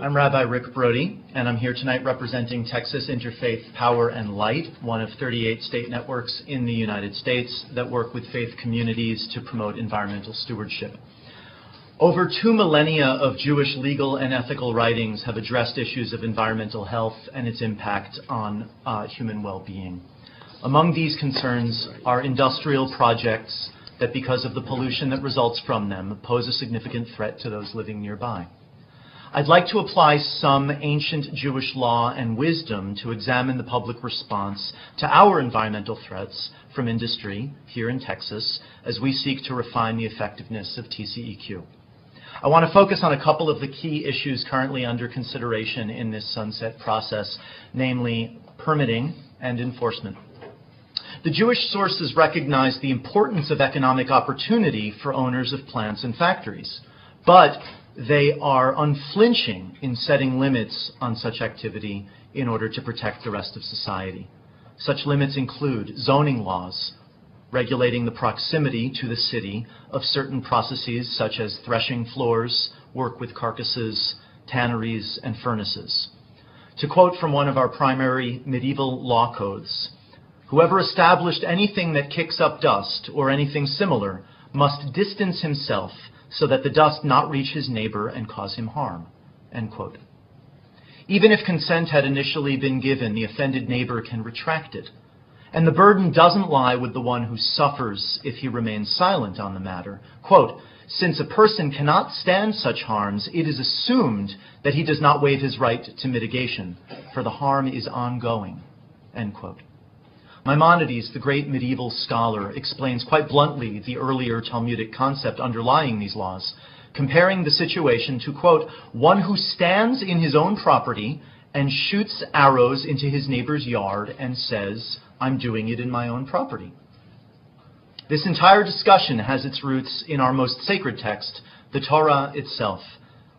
I'm Rabbi Rick Brody, and I'm here tonight representing Texas Interfaith Power and Light, one of 38 state networks in the United States that work with faith communities to promote environmental stewardship. Over 2 millennia of Jewish legal and ethical writings have addressed issues of environmental health and its impact on human well-being. Among these concerns are industrial projects that, because of the pollution that results from them, pose a significant threat to those living nearby. I'd like to apply some ancient Jewish law and wisdom to examine the public response to our environmental threats from industry here in Texas as we seek to refine the effectiveness of TCEQ. I want to focus on a couple of the key issues currently under consideration in this sunset process, namely permitting and enforcement. The Jewish sources recognize the importance of economic opportunity for owners of plants and factories, but they are unflinching in setting limits on such activity in order to protect the rest of society. Such limits include zoning laws, regulating the proximity to the city of certain processes such as threshing floors, work with carcasses, tanneries, and furnaces. To quote from one of our primary medieval law codes, "Whoever established anything that kicks up dust or anything similar must distance himself so that the dust not reach his neighbor and cause him harm." End quote. Even if consent had initially been given, the offended neighbor can retract it. And the burden doesn't lie with the one who suffers if he remains silent on the matter. Quote, "Since a person cannot stand such harms, it is assumed that he does not waive his right to mitigation, for the harm is ongoing." End quote. Maimonides, the great medieval scholar, explains quite bluntly the earlier Talmudic concept underlying these laws, comparing the situation to, quote, "one who stands in his own property and shoots arrows into his neighbor's yard and says, 'I'm doing it in my own property.'" This entire discussion has its roots in our most sacred text, the Torah itself,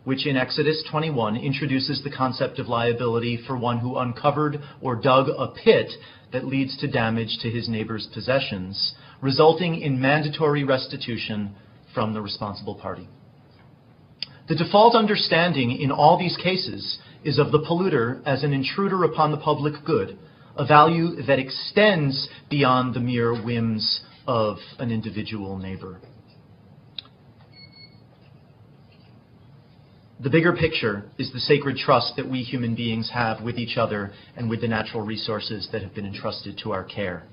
which in Exodus 21 introduces the concept of liability for one who uncovered or dug a pit that leads to damage to his neighbor's possessions, resulting in mandatory restitution from the responsible party. The default understanding in all these cases is of the polluter as an intruder upon the public good, a value that extends beyond the mere whims of an individual neighbor. The bigger picture is the sacred trust that we human beings have with each other and with the natural resources that have been entrusted to our care.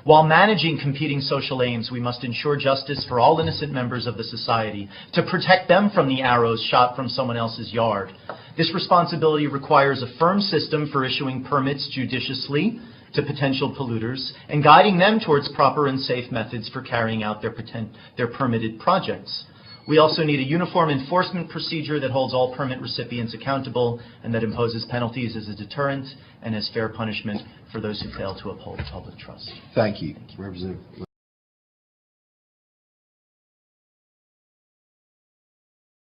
While managing competing social aims, we must ensure justice for all innocent members of the society to protect them from the arrows shot from someone else's yard. This responsibility requires a firm system for issuing permits judiciously to potential polluters and guiding them towards proper and safe methods for carrying out their permitted projects. We also need a uniform enforcement procedure that holds all permit recipients accountable and that imposes penalties as a deterrent and as fair punishment for those who fail to uphold public trust. Thank you. Representative.